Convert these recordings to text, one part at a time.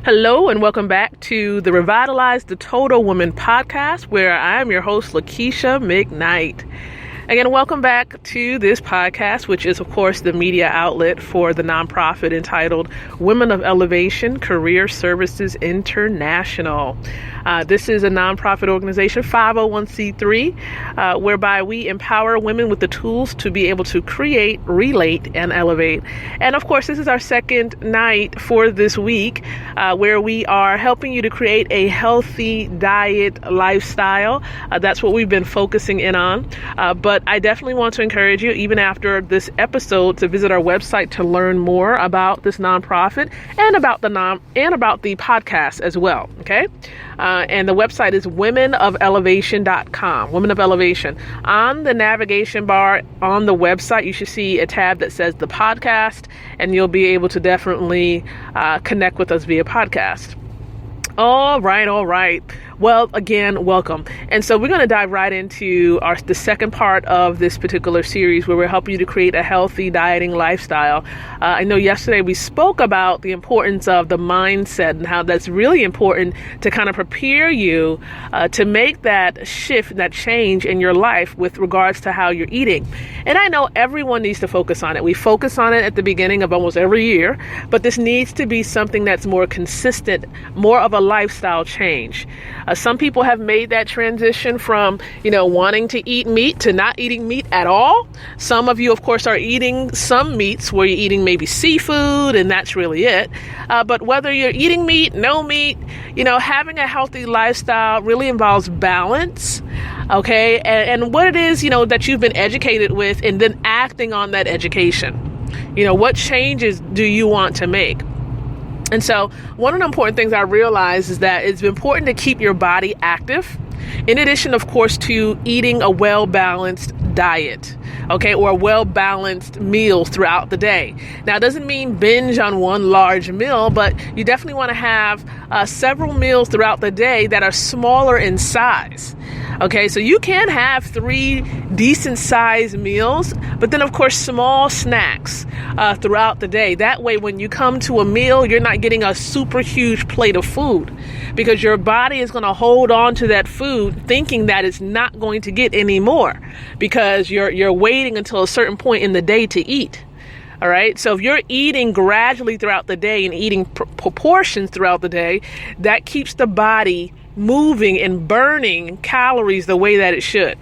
Hello and welcome back to the Revitalize the Total Woman podcast, where I am your host, Lakeisha McKnight. Again, welcome back to this podcast, which is, of course, the media outlet for the nonprofit entitled Women of Elevation Career Services International. This is a nonprofit organization, 501c3, whereby we empower women with the tools to be able to create, relate, and elevate. And of course, this is our second night for this week, where we are helping you to create a healthy diet lifestyle. That's what we've been focusing in on. But I definitely want to encourage you, even after this episode, to visit our website to learn more about this nonprofit and about the podcast as well. Okay. And the website is womenofElevation.com, Women of Elevation. On the navigation bar on the website, you should see a tab that says the podcast, and you'll be able to definitely connect with us via podcast. All right. Well, again, welcome. And so we're going to dive right into the second part of this particular series, where we're helping you to create a healthy dieting lifestyle. I know yesterday we spoke about the importance of the mindset and how that's really important to kind of prepare you to make that shift, that change in your life with regards to how you're eating. And I know everyone needs to focus on it. We focus on it at the beginning of almost every year, but this needs to be something that's more consistent, more of a lifestyle change. Some people have made that transition from, wanting to eat meat to not eating meat at all. Some of you, of course, are eating some meats where you're eating maybe seafood, and that's really it. But whether you're eating meat, no meat, having a healthy lifestyle really involves balance, okay? And what it is, that you've been educated with, and then acting on that education. What changes do you want to make? And so one of the important things I realized is that it's important to keep your body active, in addition, of course, to eating a well-balanced diet, okay, or well-balanced meals throughout the day. Now, it doesn't mean binge on one large meal, but you definitely want to have several meals throughout the day that are smaller in size. Okay, so you can have 3 decent sized meals, but then of course small snacks throughout the day. That way, when you come to a meal, you're not getting a super huge plate of food, because your body is going to hold on to that food thinking that it's not going to get any more, because you're waiting until a certain point in the day to eat. All right. So if you're eating gradually throughout the day and eating proportions throughout the day, that keeps the body moving and burning calories the way that it should.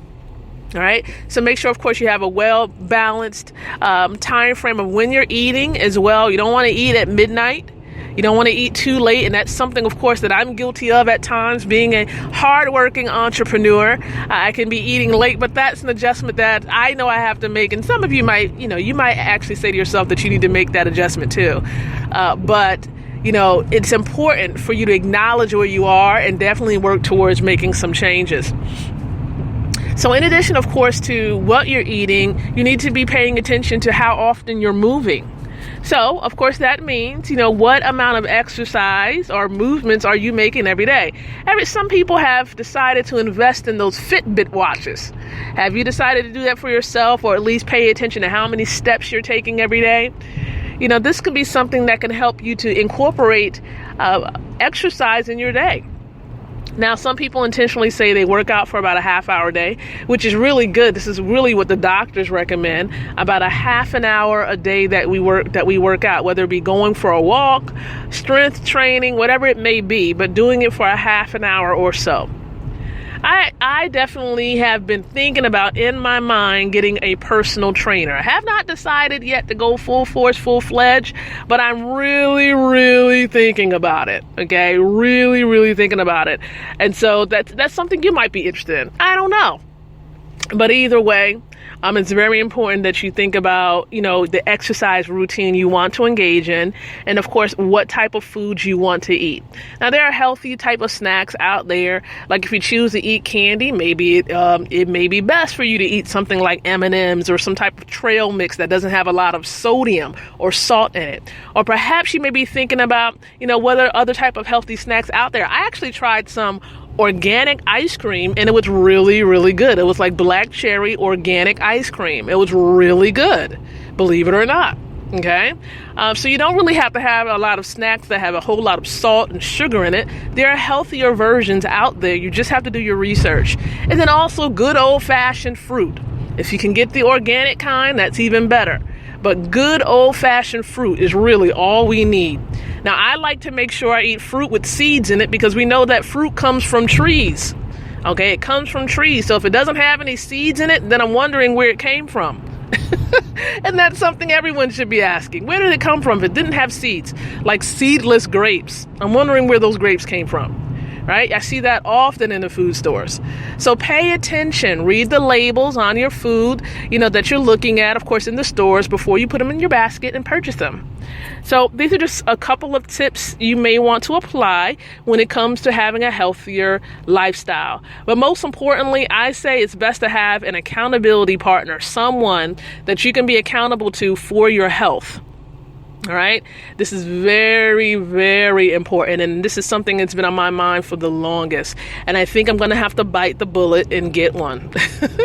All right. So make sure, of course, you have a well-balanced time frame of when you're eating as well. You don't want to eat at midnight. You don't want to eat too late. And that's something, of course, that I'm guilty of at times, being a hardworking entrepreneur. I can be eating late, but that's an adjustment that I know I have to make. And some of you might, you might actually say to yourself that you need to make that adjustment too. But it's important for you to acknowledge where you are and definitely work towards making some changes. So in addition, of course, to what you're eating, you need to be paying attention to how often you're moving. So, of course, that means, what amount of exercise or movements are you making every day? Some people have decided to invest in those Fitbit watches. Have you decided to do that for yourself, or at least pay attention to how many steps you're taking every day? This could be something that can help you to incorporate exercise in your day. Now, some people intentionally say they work out for about a half hour a day, which is really good. This is really what the doctors recommend, about a half an hour a day that we work out, whether it be going for a walk, strength training, whatever it may be, but doing it for a half an hour or so. I definitely have been thinking about, in my mind, getting a personal trainer. I have not decided yet to go full force, full-fledged, but I'm really, really thinking about it, okay? Really, really thinking about it. And so that's something you might be interested in. I don't know. But either way, it's very important that you think about, the exercise routine you want to engage in, and of course, what type of foods you want to eat. Now, there are healthy type of snacks out there. Like if you choose to eat candy, maybe it may be best for you to eat something like M&Ms or some type of trail mix that doesn't have a lot of sodium or salt in it. Or perhaps you may be thinking about, what are other type of healthy snacks out there. I actually tried some organic ice cream, and it was really, really good. It was like black cherry organic ice cream. It was really good, believe it or not. Okay, so you don't really have to have a lot of snacks that have a whole lot of salt and sugar in it. There are healthier versions out there. You just have to do your research. And then also good old-fashioned fruit. If you can get the organic kind, that's even better. But good old-fashioned fruit is really all we need. Now, I like to make sure I eat fruit with seeds in it because we know that fruit comes from trees. Okay, it comes from trees. So if it doesn't have any seeds in it, then I'm wondering where it came from. And that's something everyone should be asking. Where did it come from if it didn't have seeds? Like seedless grapes. I'm wondering where those grapes came from. Right? I see that often in the food stores. So pay attention. Read the labels on your food, that you're looking at, of course, in the stores before you put them in your basket and purchase them. So these are just a couple of tips you may want to apply when it comes to having a healthier lifestyle. But most importantly, I say it's best to have an accountability partner, someone that you can be accountable to for your health. All right. This is very, very important. And this is something that's been on my mind for the longest. And I think I'm going to have to bite the bullet and get one.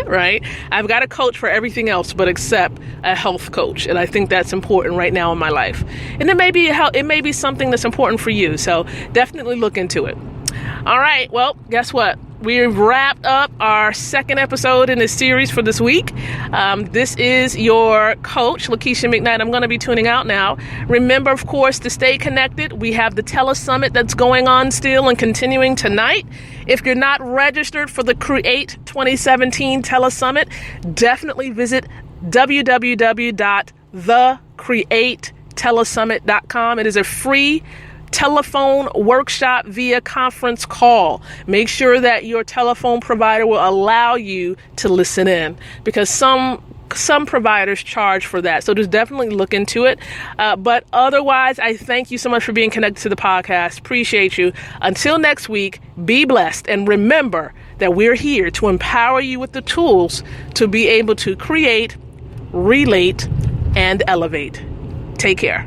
Right. I've got a coach for everything else, but except a health coach. And I think that's important right now in my life. And it may be something that's important for you. So definitely look into it. All right. Well, guess what? We've wrapped up our second episode in this series for this week. This is your coach, Lakeisha McKnight. I'm going to be tuning out now. Remember, of course, to stay connected. We have the Telesummit that's going on still and continuing tonight. If you're not registered for the Create 2017 Telesummit, definitely visit www.thecreatetelesummit.com. It is a free telephone workshop via conference call. Make sure that your telephone provider will allow you to listen in because some providers charge for that. So just definitely look into it. But otherwise, I thank you so much for being connected to the podcast. Appreciate you. Until next week, be blessed. And remember that we're here to empower you with the tools to be able to create, relate, and elevate. Take care.